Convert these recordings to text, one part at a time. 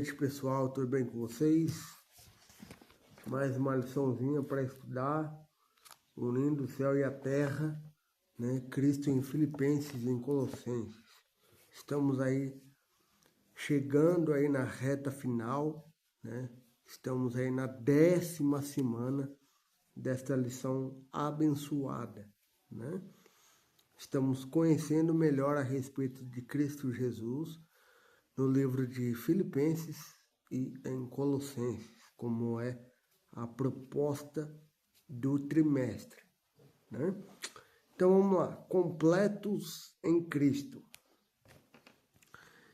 noite, pessoal, tudo bem com vocês? Mais uma liçãozinha para estudar, unindo o céu e a terra, né? Cristo em Filipenses e em Colossenses. Estamos aí chegando aí na reta final, né? Estamos aí na 10ª semana desta lição abençoada, né? Estamos conhecendo melhor a respeito de Cristo Jesus no livro de Filipenses e em Colossenses, como é a proposta do trimestre, né? Então vamos lá, completos em Cristo.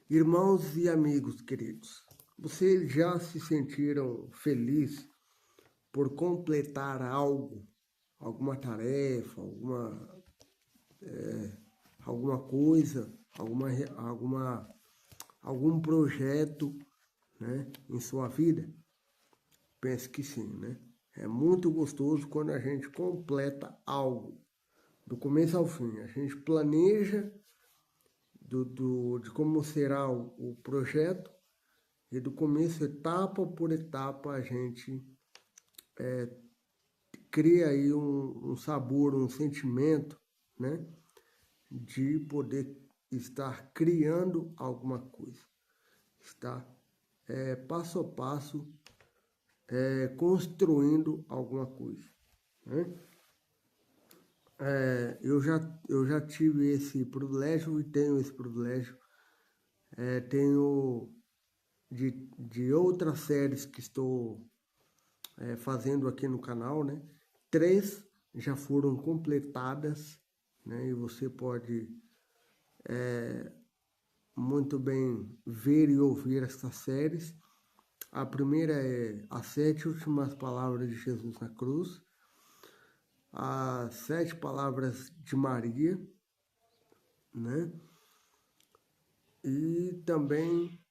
Irmãos e amigos queridos, vocês já se sentiram felizes por completar algo, alguma tarefa, alguma coisa, algum projeto, né, em sua vida? Penso que sim, né? É muito gostoso quando a gente completa algo, do começo ao fim. A gente planeja de como será o projeto e do começo, etapa por etapa, a gente cria aí um sabor, um sentimento, né, de poder estar criando alguma coisa. Está passo a passo construindo alguma coisa, né? Eu já tive esse privilégio e tenho esse privilégio. Tenho de outras séries que estou fazendo aqui no canal, né? 3 já foram completadas, né? E você pode muito bem ver e ouvir essas séries. A primeira é As 7 Últimas Palavras de Jesus na Cruz, As 7 Palavras de Maria, né? E também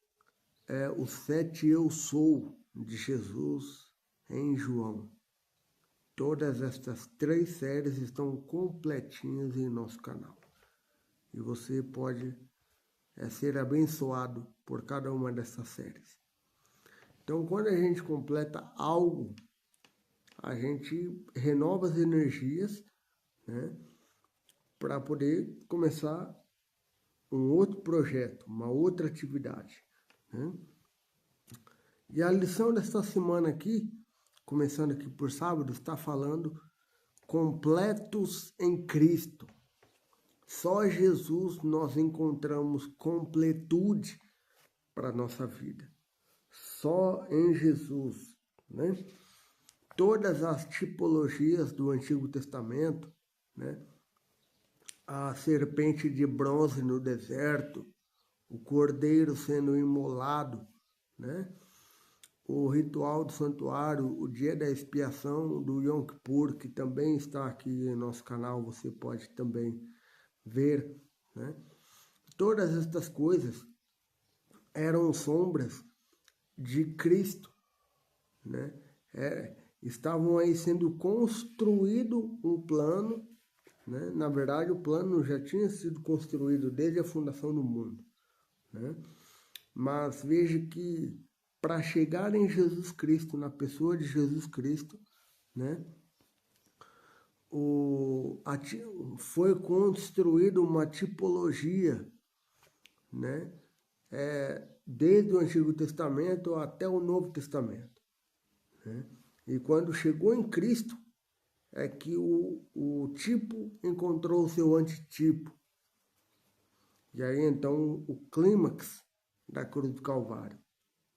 os 7 Eu Sou de Jesus em João. Todas estas 3 séries estão completinhas em nosso canal. E você pode ser abençoado por cada uma dessas séries. Então, quando a gente completa algo, a gente renova as energias, né, para poder começar um outro projeto, uma outra atividade, né? E a lição desta semana aqui, começando aqui por sábado, está falando completos em Cristo. Só Jesus nós encontramos completude para a nossa vida. Só em Jesus, né? Todas as tipologias do Antigo Testamento, né? A serpente de bronze no deserto, o cordeiro sendo imolado, né? O ritual do santuário, o dia da expiação do Yom Kippur, que também está aqui em nosso canal, você pode também ver, né? Todas estas coisas eram sombras de Cristo, né? Estavam aí sendo construído um plano, né? Na verdade, o plano já tinha sido construído desde a fundação do mundo, né? Mas veja que para chegar em Jesus Cristo, na pessoa de Jesus Cristo, né, foi construída uma tipologia, né, desde o Antigo Testamento até o Novo Testamento, né? E quando chegou em Cristo, é que o tipo encontrou o seu antitipo. E aí, então, o clímax da cruz do Calvário,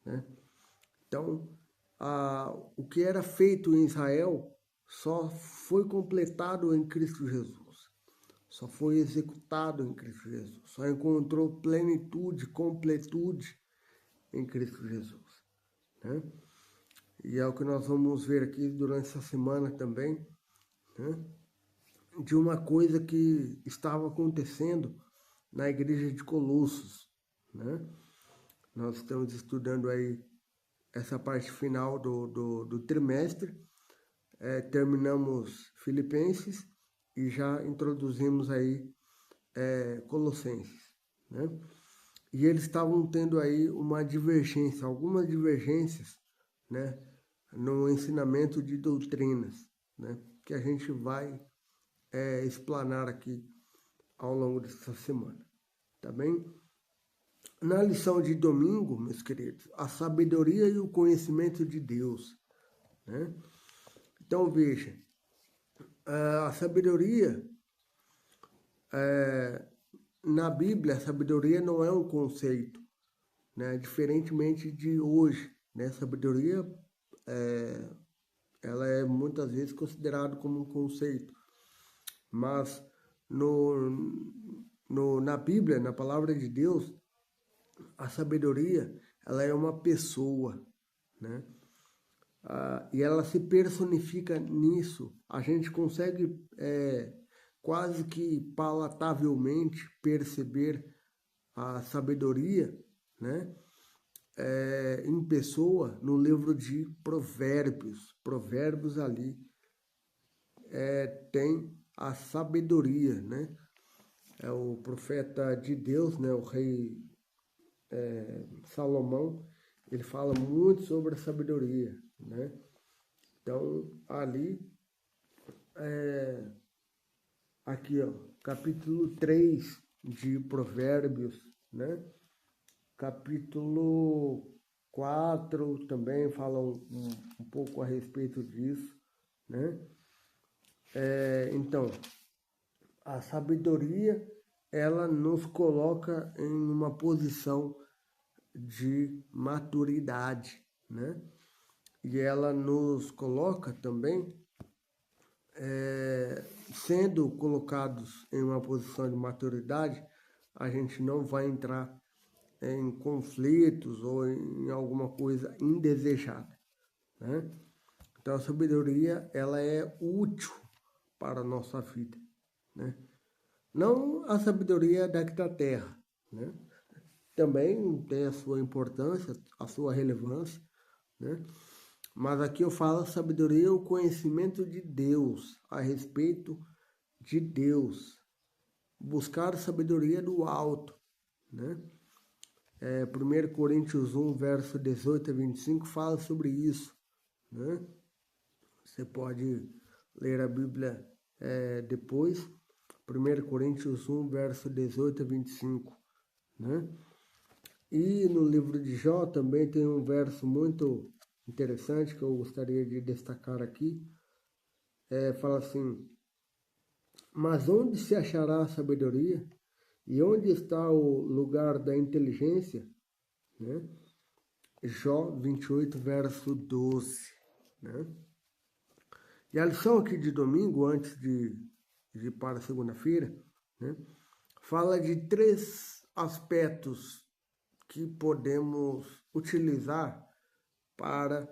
né? Então, o que era feito em Israel só foi completado em Cristo Jesus. Só foi executado em Cristo Jesus. Só encontrou plenitude, completude em Cristo Jesus, né? E é o que nós vamos ver aqui durante essa semana também, né? De uma coisa que estava acontecendo na igreja de Colossos, né? Nós estamos estudando aí essa parte final do trimestre. Terminamos Filipenses e já introduzimos aí Colossenses, né? e eles estavam tendo aí uma divergência, algumas divergências, né, no ensinamento de doutrinas, né, que a gente vai explanar aqui ao longo dessa semana, tá bem? Na lição de domingo, meus queridos, a sabedoria e o conhecimento de Deus, né? Então, veja, a sabedoria, na Bíblia, a sabedoria não é um conceito, né? Diferentemente de hoje, né? Sabedoria, ela é muitas vezes considerada como um conceito, mas na Bíblia, na palavra de Deus, a sabedoria, ela é uma pessoa, né? E ela se personifica nisso. A gente consegue quase que palatavelmente perceber a sabedoria, né? Em pessoa no livro de Provérbios. Provérbios ali tem a sabedoria, né? É o profeta de Deus, né? O rei Salomão, ele fala muito sobre a sabedoria, né? Então, ali, aqui, ó, capítulo 3 de Provérbios, né? Capítulo 4 também fala um pouco a respeito disso, né? Então, a sabedoria, ela nos coloca em uma posição de maturidade, né? E ela nos coloca também, sendo colocados em uma posição de maturidade, a gente não vai entrar em conflitos ou em alguma coisa indesejada, né? Então a sabedoria, ela é útil para a nossa vida, né? Não a sabedoria daqui da terra, né? Também tem a sua importância, a sua relevância, né? Mas aqui eu falo sabedoria, o conhecimento de Deus, a respeito de Deus. Buscar sabedoria do alto, né? 1 Coríntios 1, verso 18 a 25 fala sobre isso, né? Você pode ler a Bíblia depois. 1 Coríntios 1, verso 18 a 25, né? E no livro de Jó também tem um verso muito interessante que eu gostaria de destacar aqui. Fala assim: mas onde se achará a sabedoria? E onde está o lugar da inteligência? Né? Jó 28, verso 12. Né? E a lição aqui de domingo, antes de ir para a segunda-feira, né, fala de 3 aspectos que podemos utilizar para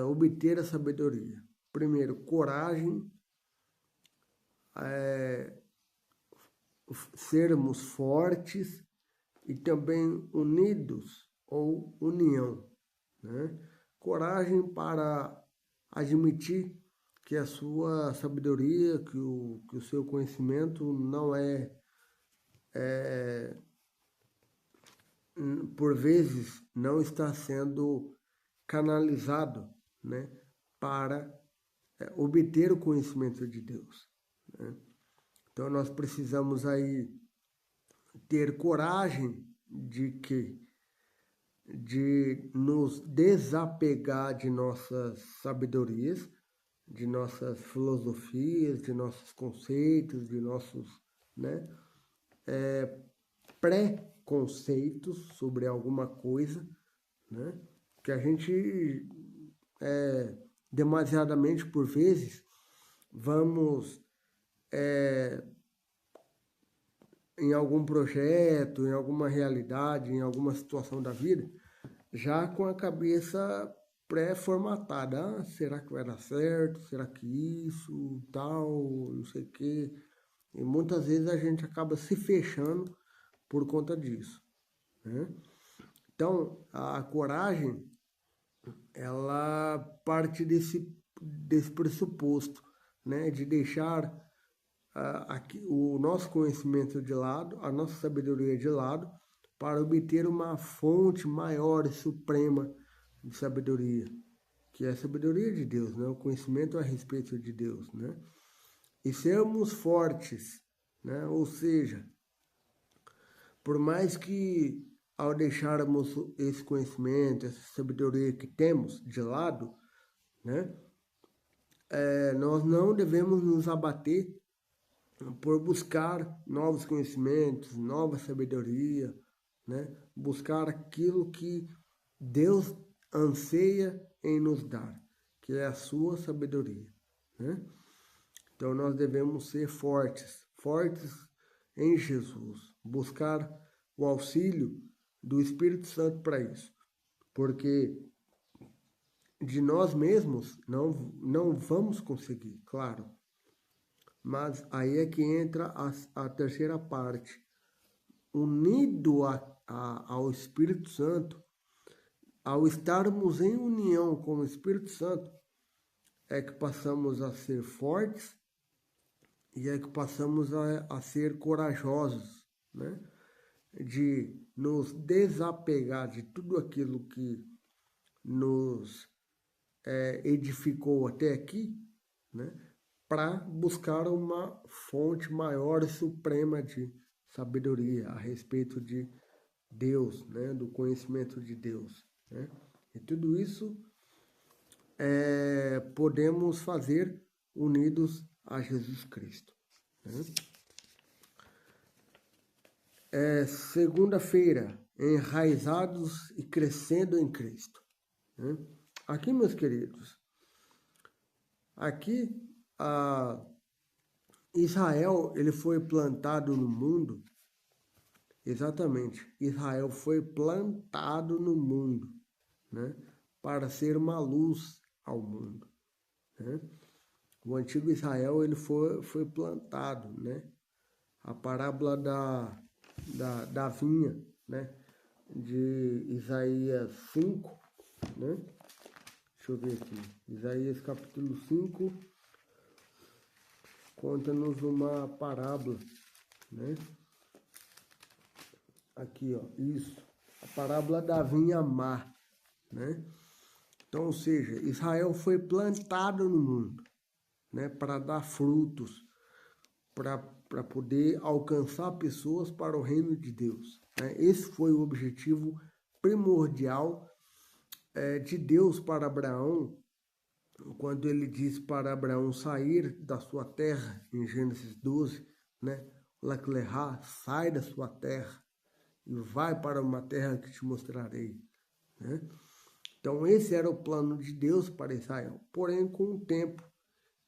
obter a sabedoria. Primeiro, coragem, sermos fortes e também unidos ou união, né? Coragem para admitir que a sua sabedoria, que o seu conhecimento não por vezes, não está sendo canalizado, né, para obter o conhecimento de Deus, né? Então nós precisamos aí ter coragem de nos desapegar de nossas sabedorias, de nossas filosofias, de nossos conceitos, de nossos, né, pré-conceitos sobre alguma coisa, né, que a gente demasiadamente por vezes vamos em algum projeto, em alguma realidade, em alguma situação da vida, já com a cabeça pré-formatada. Ah, será que vai dar certo? Será que isso, tal, não sei o quê? E muitas vezes a gente acaba se fechando por conta disso, né? Então, a coragem, ela parte desse pressuposto, né? De deixar o nosso conhecimento de lado, a nossa sabedoria de lado, para obter uma fonte maior e suprema de sabedoria, que é a sabedoria de Deus, né? O conhecimento a respeito de Deus, né? E sermos fortes, né? Ou seja, por mais que ao deixarmos esse conhecimento, essa sabedoria que temos de lado, né? Nós não devemos nos abater por buscar novos conhecimentos, nova sabedoria, né? Buscar aquilo que Deus anseia em nos dar, que é a sua sabedoria, né? Então nós devemos ser fortes, fortes em Jesus, buscar o auxílio do Espírito Santo para isso, porque de nós mesmos não vamos conseguir, claro. Mas aí é que entra a terceira parte. Unido ao Espírito Santo, ao estarmos em união com o Espírito Santo, é que passamos a ser fortes e é que passamos a ser corajosos, né? De nos desapegar de tudo aquilo que nos edificou até aqui, né? Para buscar uma fonte maior e suprema de sabedoria a respeito de Deus, né? Do conhecimento de Deus, né? E tudo isso podemos fazer unidos a Jesus Cristo, né? Segunda-feira, enraizados e crescendo em Cristo, né? Aqui, meus queridos, aqui Israel, ele foi plantado no mundo, exatamente, Israel foi plantado no mundo, né? Para ser uma luz ao mundo, né? O antigo Israel, ele foi plantado, né? A parábola da vinha, né? De Isaías 5, né? Deixa eu ver aqui. Isaías capítulo 5 conta-nos uma parábola, né? Aqui, ó, isso. A parábola da vinha má, né? Então, ou seja, Israel foi plantado no mundo, né? Para dar frutos, para poder alcançar pessoas para o reino de Deus, né? Esse foi o objetivo primordial de Deus para Abraão, quando ele diz para Abraão sair da sua terra, em Gênesis 12, né? Laclerá, sai da sua terra e vai para uma terra que te mostrarei, né? Então esse era o plano de Deus para Israel. Porém, com o tempo,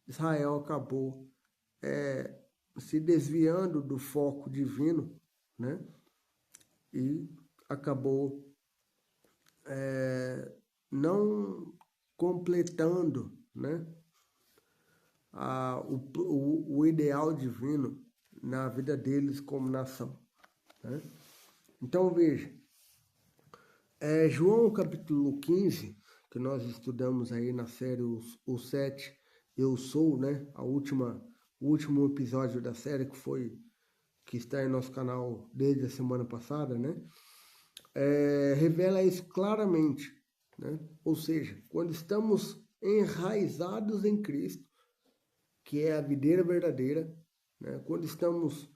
Israel acabou se desviando do foco divino, né? E acabou não completando, né? O ideal divino na vida deles como nação, né? Então veja, João capítulo 15, que nós estudamos aí na série o 7, Eu Sou, né? O último episódio da série que está em nosso canal desde a semana passada, né? Revela isso claramente, né? Ou seja, quando estamos enraizados em Cristo, que é a videira verdadeira, né? Quando estamos,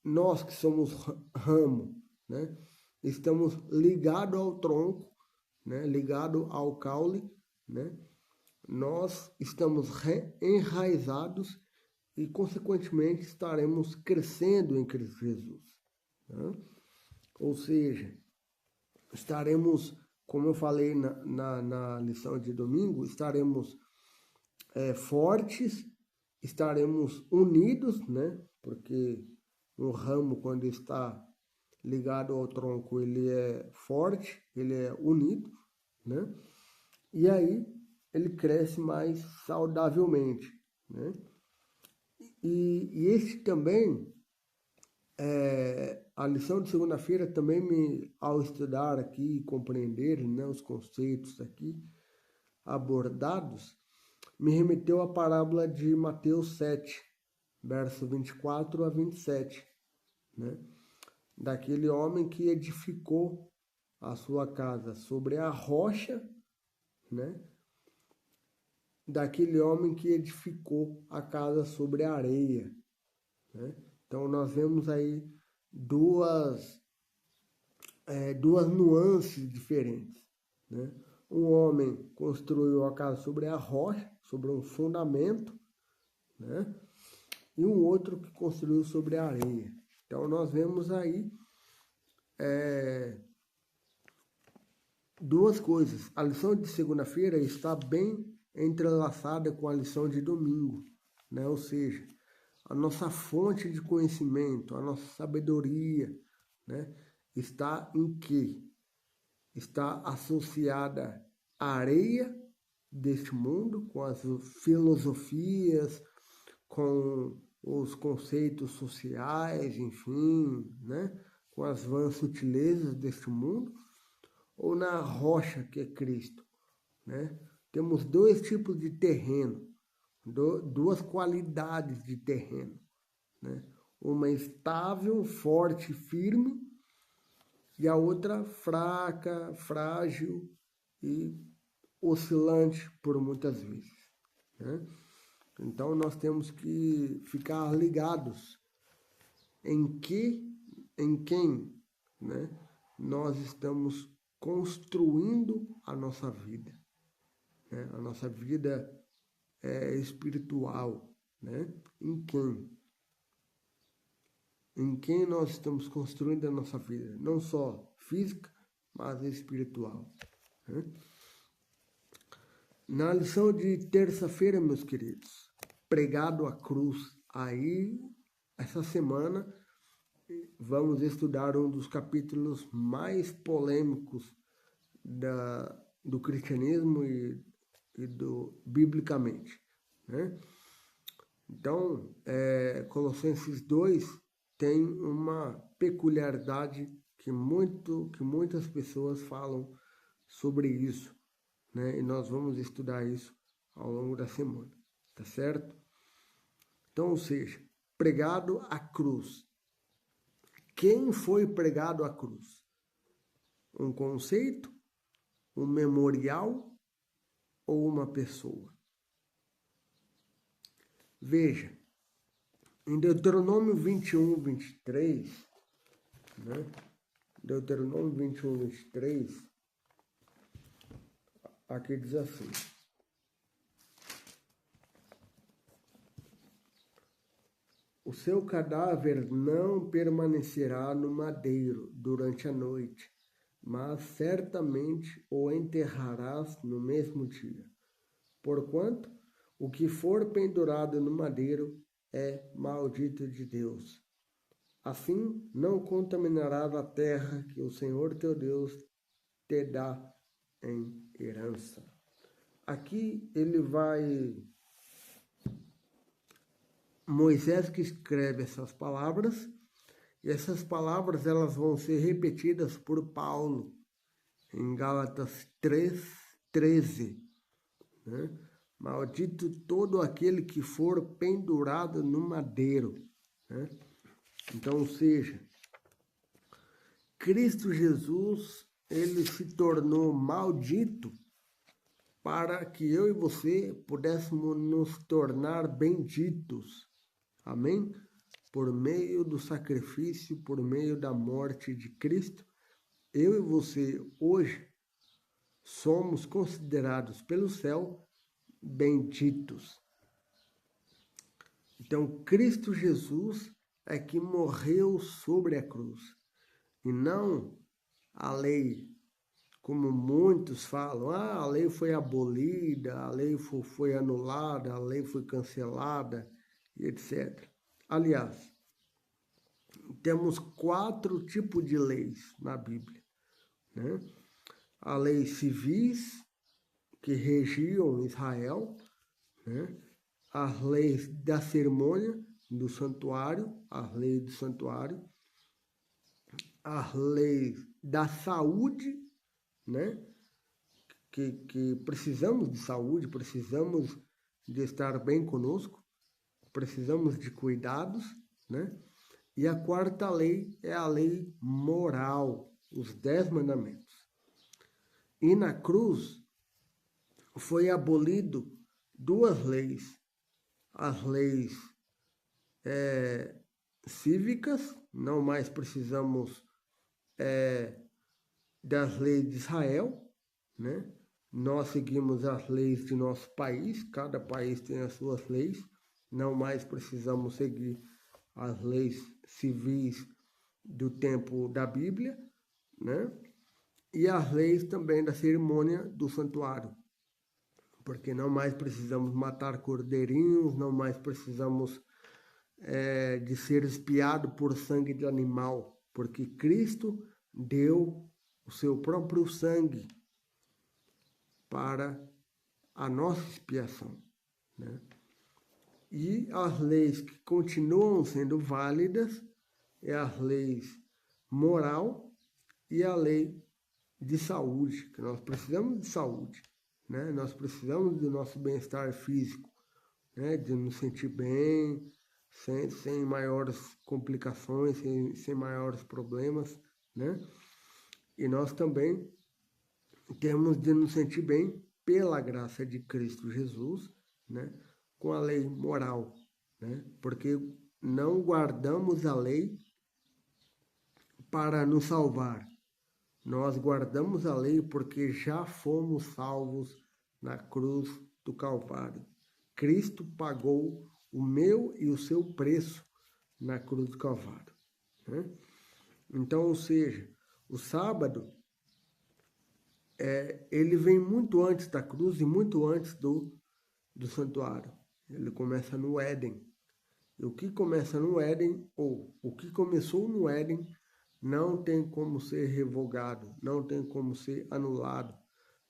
nós que somos ramo, né? Estamos ligados ao tronco, né? Ligado ao caule, né? Nós estamos enraizados e, consequentemente, estaremos crescendo em Cristo Jesus, né? Ou seja, estaremos, como eu falei na lição de domingo, estaremos fortes, estaremos unidos, né? Porque um ramo, quando está ligado ao tronco, ele é forte, ele é unido, né? E aí ele cresce mais saudavelmente, né? E esse também, a lição de segunda-feira também ao estudar aqui e compreender, né, os conceitos aqui abordados, me remeteu à parábola de Mateus 7, verso 24 a 27, né? daquele homem que edificou a sua casa sobre a rocha, né? Daquele homem que edificou a casa sobre a areia, né? Então nós vemos aí duas nuances diferentes, né? Um homem construiu a casa sobre a rocha, sobre um fundamento, né? E um outro que construiu sobre a areia. Então nós vemos aí duas coisas. A lição de segunda-feira está bem entrelaçada com a lição de domingo, né? Ou seja, a nossa fonte de conhecimento, a nossa sabedoria, né? Está em quê? Está associada à areia deste mundo, com as filosofias, com os conceitos sociais, enfim, né? Com as vãs sutilezas deste mundo, ou na rocha que é Cristo, né? Temos dois tipos de terreno, duas qualidades de terreno, né? Uma estável, forte, firme, e a outra fraca, frágil e oscilante por muitas vezes, né? Então nós temos que ficar ligados em quem, né, nós estamos construindo a nossa vida, né? A nossa vida espiritual, né? Em quem nós estamos construindo a nossa vida, não só física, mas espiritual, né? Na lição de terça-feira, meus queridos, pregado à cruz, aí, essa semana, vamos estudar um dos capítulos mais polêmicos do cristianismo e biblicamente, né? Então, Colossenses 2 tem uma peculiaridade que muitas pessoas falam sobre isso, né? E nós vamos estudar isso ao longo da semana, tá certo? Então, ou seja, pregado à cruz. Quem foi pregado à cruz? Um conceito, um memorial ou uma pessoa? Veja, em Deuteronômio 21, 23, né? Deuteronômio 21, 23, aqui diz assim: o seu cadáver não permanecerá no madeiro durante a noite, mas certamente o enterrarás no mesmo dia. Porquanto o que for pendurado no madeiro é maldito de Deus. Assim não contaminarás a terra que o Senhor teu Deus te dá em herança. Aqui ele vai... Moisés que escreve essas palavras, e essas palavras elas vão ser repetidas por Paulo em Gálatas 3:13, né? Maldito todo aquele que for pendurado no madeiro, né? Então, ou seja, Cristo Jesus, ele se tornou maldito para que eu e você pudéssemos nos tornar benditos. Amém? Por meio do sacrifício, por meio da morte de Cristo, eu e você hoje somos considerados pelo céu benditos. Então, Cristo Jesus é que morreu sobre a cruz, e não a lei, como muitos falam, a lei foi abolida, a lei foi anulada, a lei foi cancelada, e etc. Aliás, temos 4 tipos de leis na Bíblia, né? A lei civis, que regiam Israel, né? As leis da cerimônia do santuário, as leis do santuário, as leis da saúde, né? Que precisamos de saúde, precisamos de estar bem conosco, precisamos de cuidados, né? E a quarta lei é a lei moral, os 10 mandamentos. E na cruz foi abolido duas leis. As leis cívicas, não mais precisamos das leis de Israel, né? Nós seguimos as leis de nosso país, cada país tem as suas leis, não mais precisamos seguir as leis civis do tempo da Bíblia, né? E as leis também da cerimônia do santuário, porque não mais precisamos matar cordeirinhos, não mais precisamos de ser espiado por sangue de animal, porque Cristo deu o seu próprio sangue para a nossa expiação, né? E as leis que continuam sendo válidas é as leis moral e a lei de saúde, que nós precisamos de saúde, né? Nós precisamos do nosso bem-estar físico, né? De nos sentir bem, sem maiores complicações, sem maiores problemas, né? E nós também temos de nos sentir bem pela graça de Cristo Jesus, né? Com a lei moral, né? Porque não guardamos a lei para nos salvar. Nós guardamos a lei porque já fomos salvos na cruz do Calvário. Cristo pagou o meu e o seu preço na cruz do Calvário, né? Então, ou seja, o sábado ele vem muito antes da cruz e muito antes do santuário. Ele começa no Éden. E o que começa no Éden, ou o que começou no Éden, não tem como ser revogado, não tem como ser anulado,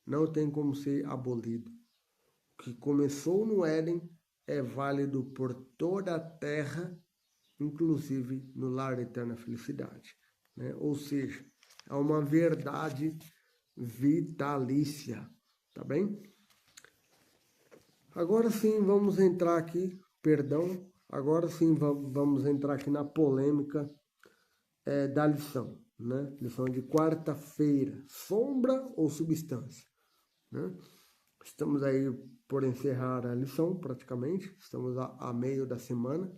não tem como ser abolido. O que começou no Éden é válido por toda a terra, inclusive no lar da eterna felicidade, né? Ou seja, é uma verdade vitalícia, tá bem? Agora sim vamos entrar aqui, agora sim vamos entrar aqui na polêmica da lição, né? Lição de quarta-feira, sombra ou substância, né? Estamos aí por encerrar a lição praticamente, estamos a meio da semana.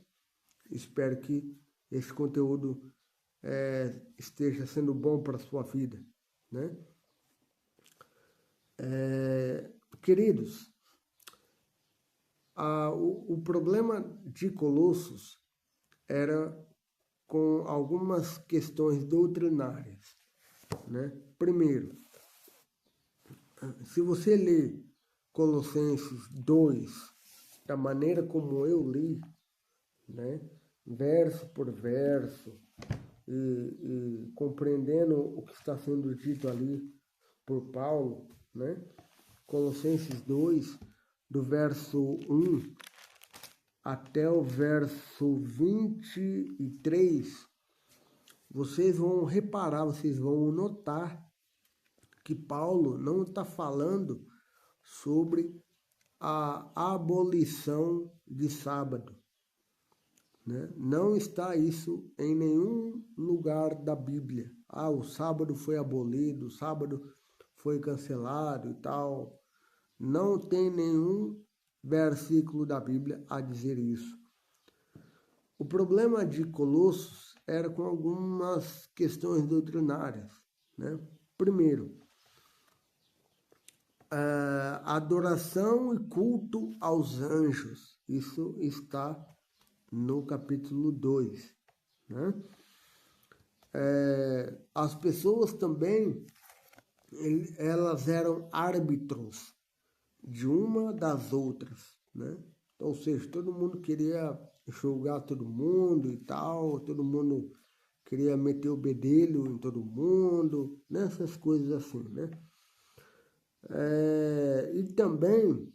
Espero que esse conteúdo esteja sendo bom para a sua vida, né? Queridos, o problema de Colossos era com algumas questões doutrinárias, né? Primeiro, se você ler Colossenses 2 da maneira como eu li, né? Verso por verso, e compreendendo o que está sendo dito ali por Paulo, né? Colossenses 2, do verso 1 até o verso 23, vocês vão reparar, vocês vão notar que Paulo não está falando sobre a abolição de sábado, né? Não está isso em nenhum lugar da Bíblia. O sábado foi abolido, o sábado foi cancelado e tal. Não tem nenhum versículo da Bíblia a dizer isso. O problema de Colossos era com algumas questões doutrinárias, né? Primeiro, adoração e culto aos anjos. Isso está no capítulo 2, né? As pessoas também, elas eram árbitros de uma das outras, né? Ou seja, todo mundo queria julgar todo mundo e tal, todo mundo queria meter o bedelho em todo mundo, nessas coisas assim, né? E também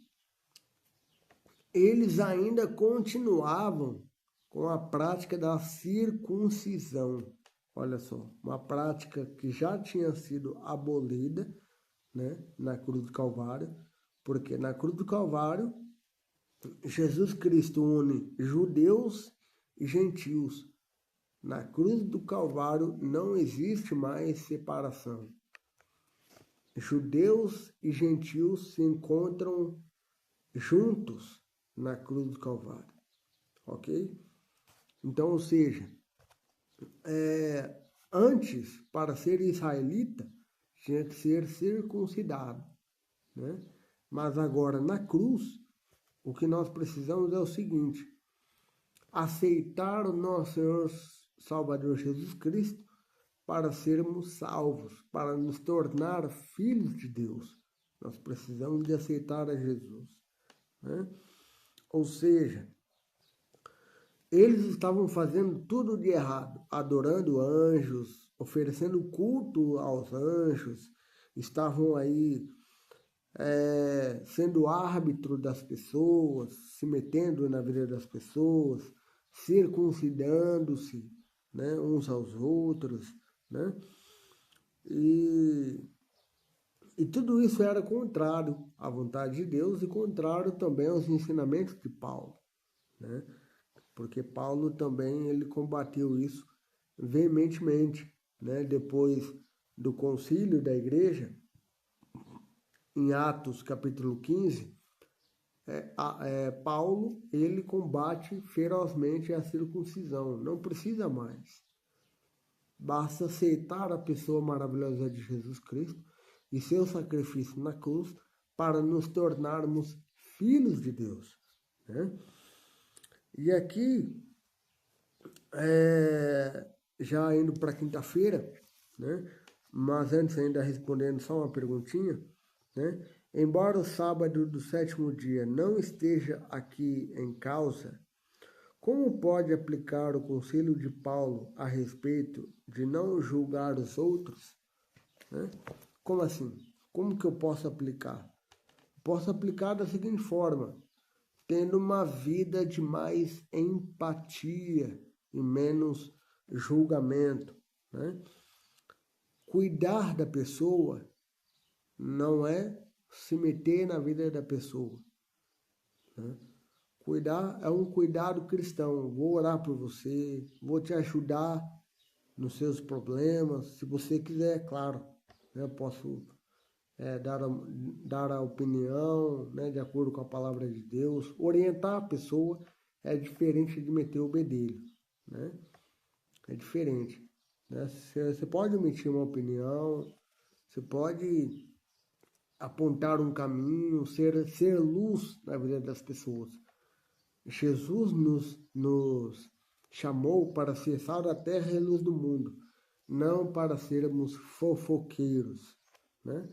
eles ainda continuavam com a prática da circuncisão. Olha só, uma prática que já tinha sido abolida, né, na cruz do Calvário, porque na cruz do Calvário, Jesus Cristo une judeus e gentios Na cruz do Calvário não existe mais separação. Judeus e gentios se encontram juntos na cruz do Calvário, ok? Então, ou seja, antes, para ser israelita, tinha que ser circuncidado, né? Mas agora, na cruz, o que nós precisamos é o seguinte: aceitar o nosso Senhor Salvador Jesus Cristo para sermos salvos, para nos tornar filhos de Deus. Nós precisamos de aceitar a Jesus, né? Ou seja, eles estavam fazendo tudo de errado, adorando anjos, oferecendo culto aos anjos, estavam aí sendo árbitro das pessoas, se metendo na vida das pessoas, circuncidando-se, né, uns aos outros, né? E tudo isso era contrário à vontade de Deus e contrário também aos ensinamentos de Paulo, né? Porque Paulo também ele combateu isso veementemente, né? Depois do concílio da igreja, em Atos capítulo 15, Paulo ele combate ferozmente a circuncisão. Não precisa mais. Basta aceitar a pessoa maravilhosa de Jesus Cristo e seu sacrifício na cruz para nos tornarmos filhos de Deus, né? E aqui, já indo para quinta-feira, né? Mas antes ainda respondendo só uma perguntinha, né? Embora o sábado do sétimo dia não esteja aqui em causa, como pode aplicar o conselho de Paulo a respeito de não julgar os outros, né? Como assim? Como que eu posso aplicar? Posso aplicar da seguinte forma: tendo uma vida de mais empatia e menos julgamento, né? Cuidar da pessoa não é se meter na vida da pessoa, né? Cuidar é um cuidado cristão. Vou orar por você, vou te ajudar nos seus problemas, se você quiser, é claro, né? Eu posso dar a opinião, né, de acordo com a palavra de Deus. Orientar a pessoa é diferente de meter o bedelho, né? É diferente, né? Você pode emitir uma opinião, você pode apontar um caminho, ser luz na vida das pessoas. Jesus nos chamou para ser sal da terra e luz do mundo, não para sermos fofoqueiros, né?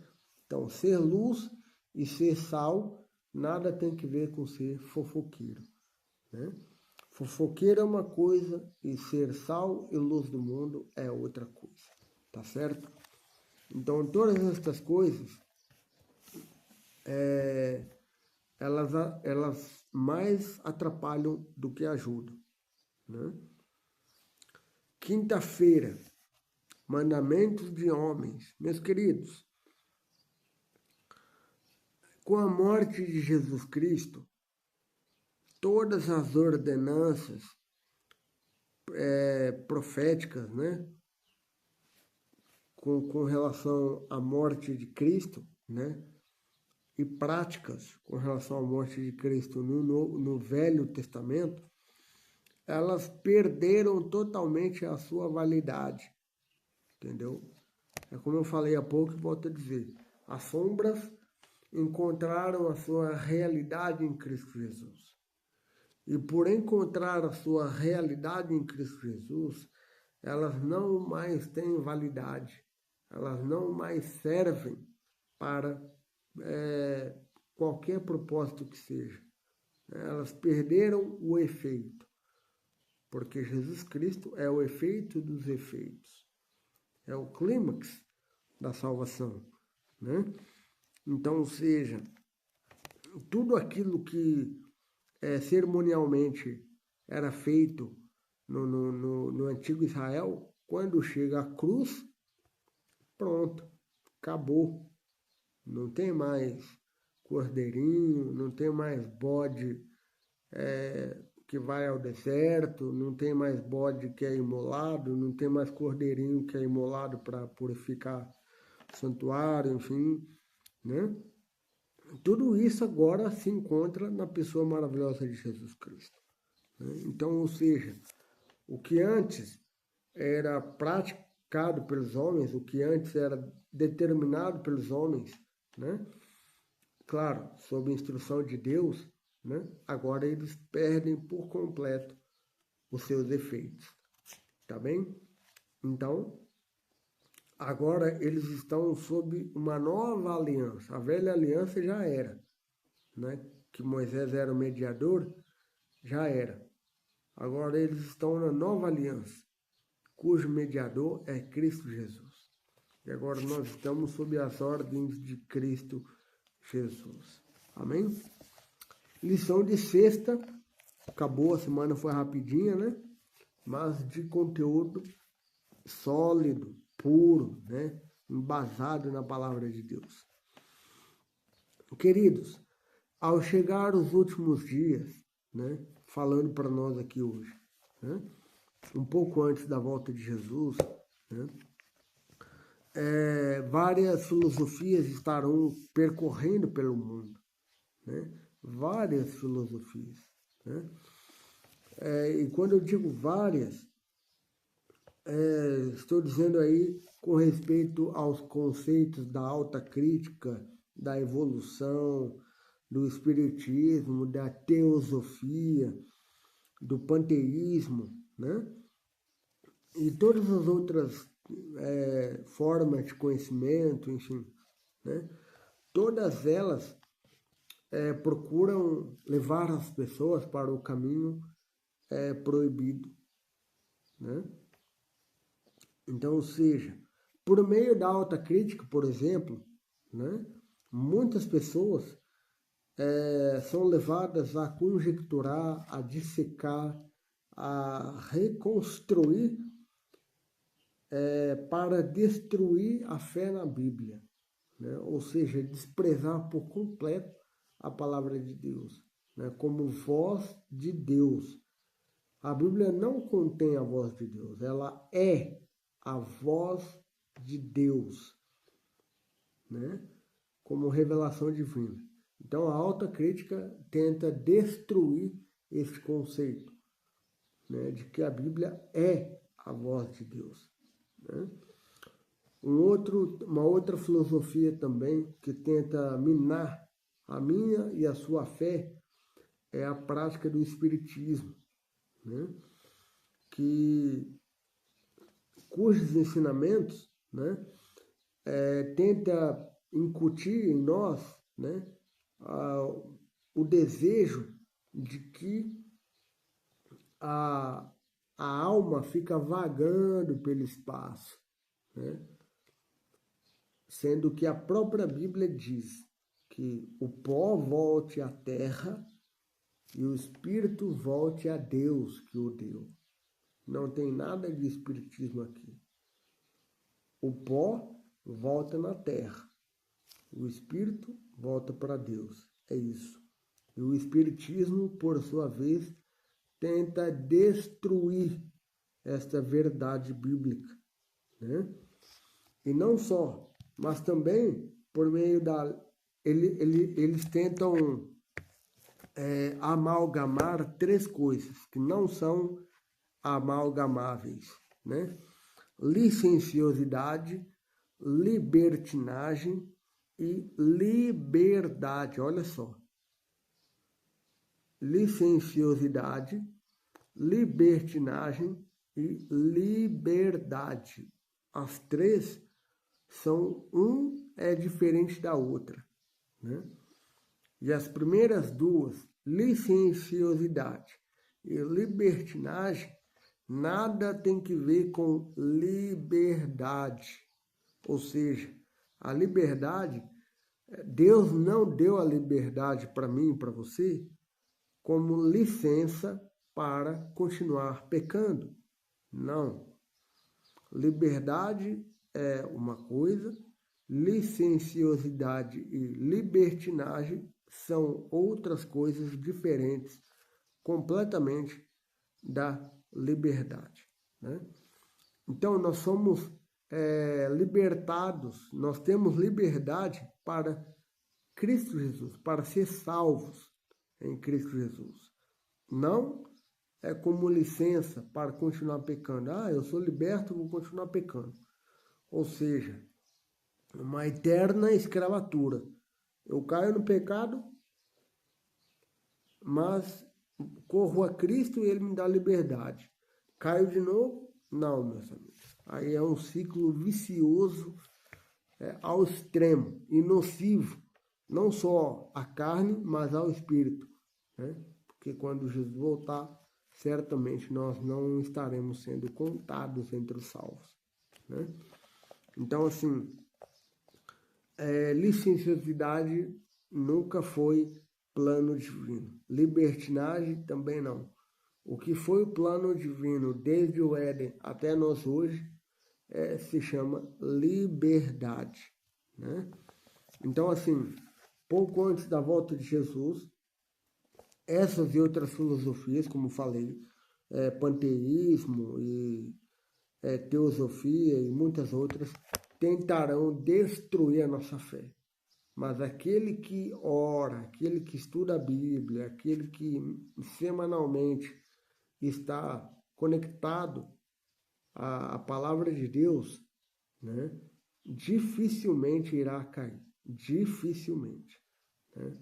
Então, ser luz e ser sal nada tem que ver com ser fofoqueiro, né? Fofoqueiro é uma coisa e ser sal e luz do mundo é outra coisa, tá certo? Então, todas estas coisas, elas mais atrapalham do que ajudam, né? Quinta-feira, mandamentos de homens. Meus queridos, com a morte de Jesus Cristo, todas as ordenanças proféticas, né, com relação à morte de Cristo, né, e práticas com relação à morte de Cristo no Velho Testamento, elas perderam totalmente a sua validade, entendeu? É como eu falei há pouco e volto a dizer, as sombras encontraram a sua realidade em Cristo Jesus. E por encontrar a sua realidade em Cristo Jesus, elas não mais têm validade, elas não mais servem para qualquer propósito que seja. Elas perderam o efeito, porque Jesus Cristo é o efeito dos efeitos, é o clímax da salvação, né? Então, ou seja, tudo aquilo que cerimonialmente era feito no antigo Israel, quando chega a cruz, pronto, acabou. Não tem mais cordeirinho, não tem mais bode que vai ao deserto, não tem mais bode que é imolado, não tem mais cordeirinho que é imolado para purificar o santuário, enfim, né? Tudo isso agora se encontra na pessoa maravilhosa de Jesus Cristo, né? Então, ou seja, o que antes era praticado pelos homens, o que antes era determinado pelos homens, né? Claro, sob instrução de Deus, né? Agora eles perdem por completo os seus efeitos, tá bem? Então, agora eles estão sob uma nova aliança. A velha aliança já era, né? Que Moisés era o mediador, já era. Agora eles estão na nova aliança, cujo mediador é Cristo Jesus. E agora nós estamos sob as ordens de Cristo Jesus. Amém? Lição de sexta. Acabou, a semana foi rapidinha, né? Mas de conteúdo sólido, puro, né? Embasado na palavra de Deus. Queridos, ao chegar os últimos dias, né? Falando para nós aqui hoje, né? Um pouco antes da volta de Jesus, né? Várias filosofias estarão percorrendo pelo mundo, né? Várias filosofias, né? E quando eu digo várias, estou dizendo aí com respeito aos conceitos da alta crítica, da evolução, do espiritismo, da teosofia, do panteísmo, né? E todas as outras formas de conhecimento, enfim, né? Todas elas procuram levar as pessoas para o caminho proibido, né? Então, ou seja, por meio da alta crítica, por exemplo, né? Muitas pessoas são levadas a conjecturar, a dissecar, a reconstruir para destruir a fé na Bíblia, né? Ou seja, desprezar por completo a palavra de Deus, né? Como voz de Deus. A Bíblia não contém a voz de Deus, ela é a voz de Deus, né? Como revelação divina. Então a alta crítica tenta destruir esse conceito, né? De que a Bíblia é a voz de Deus, né? Uma outra filosofia também que tenta minar a minha e a sua fé é a prática do espiritismo, né? Cujos ensinamentos, né, tenta incutir em nós, né, o desejo de que a alma fica vagando pelo espaço, né? Sendo que a própria Bíblia diz que o pó volte à terra e o espírito volte a Deus que o deu. Não tem nada de espiritismo aqui. O pó volta na terra, o espírito volta para Deus. É isso. E o espiritismo, por sua vez, tenta destruir esta verdade bíblica, né? E não só, mas também por meio eles tentam amalgamar três coisas que não são amalgamáveis, né? Licenciosidade, libertinagem e liberdade. Olha só. Licenciosidade, libertinagem e liberdade. As três é diferente da outra, né? E as primeiras duas, licenciosidade e libertinagem, nada tem que ver com liberdade. Ou seja, a liberdade, Deus não deu a liberdade para mim e para você como licença para continuar pecando. Não. Liberdade é uma coisa, licenciosidade e libertinagem são outras coisas diferentes completamente da liberdade, né? Então, nós somos libertados, nós temos liberdade para Cristo Jesus, para ser salvos em Cristo Jesus. Não é como licença para continuar pecando. Eu sou liberto, vou continuar pecando. Ou seja, uma eterna escravatura. Eu caio no pecado, mas corro a Cristo e Ele me dá liberdade. Caio de novo? Não, meus amigos. Aí é um ciclo vicioso ao extremo e nocivo, não só à carne, mas ao espírito, né? Porque quando Jesus voltar, certamente nós não estaremos sendo contados entre os salvos, né? Então, assim, licenciosidade nunca foi plano divino. Libertinagem também não. O que foi o plano divino desde o Éden até nós hoje se chama liberdade, né? Então, assim, pouco antes da volta de Jesus, essas e outras filosofias, como falei, panteísmo e teosofia e muitas outras, tentarão destruir a nossa fé. Mas aquele que ora, aquele que estuda a Bíblia, aquele que semanalmente está conectado à palavra de Deus, né, dificilmente irá cair. Dificilmente, né?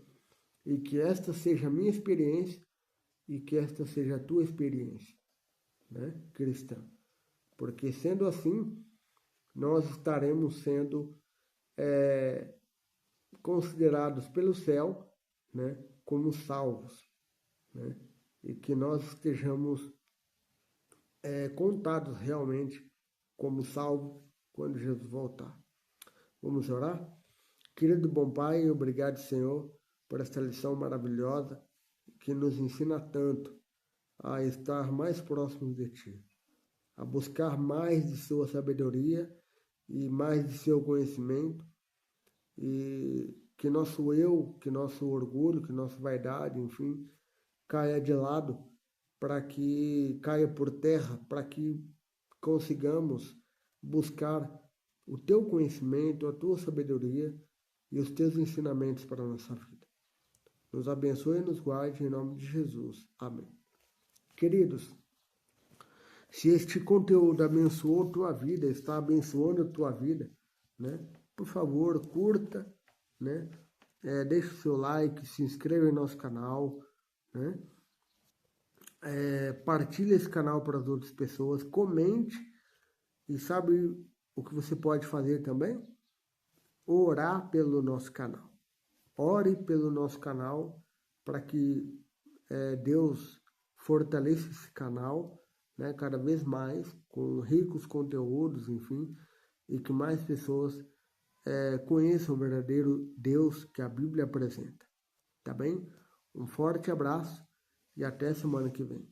E que esta seja a minha experiência e que esta seja a tua experiência, né, cristã. Porque sendo assim, nós estaremos sendo considerados pelo céu, né, como salvos, né? E que nós estejamos contados realmente como salvos quando Jesus voltar. Vamos orar? Querido bom Pai, obrigado, Senhor, por esta lição maravilhosa que nos ensina tanto a estar mais próximos de Ti, a buscar mais de Sua sabedoria e mais de Seu conhecimento, e que nosso eu, que nosso orgulho, que nossa vaidade, enfim, caia de lado, para que caia por terra, para que consigamos buscar o Teu conhecimento, a Tua sabedoria e os Teus ensinamentos para a nossa vida. Nos abençoe e nos guarde em nome de Jesus. Amém. Queridos, se este conteúdo abençoou tua vida, está abençoando a tua vida, né? Por favor, curta, né? Deixe o seu like, se inscreva em nosso canal, né? Partilhe esse canal para as outras pessoas, comente, e sabe o que você pode fazer também? Orar pelo nosso canal. Ore pelo nosso canal para que Deus fortaleça esse canal, né, cada vez mais, com ricos conteúdos, enfim, e que mais pessoas conheçam o verdadeiro Deus que a Bíblia apresenta. Tá bem? Um forte abraço e até semana que vem.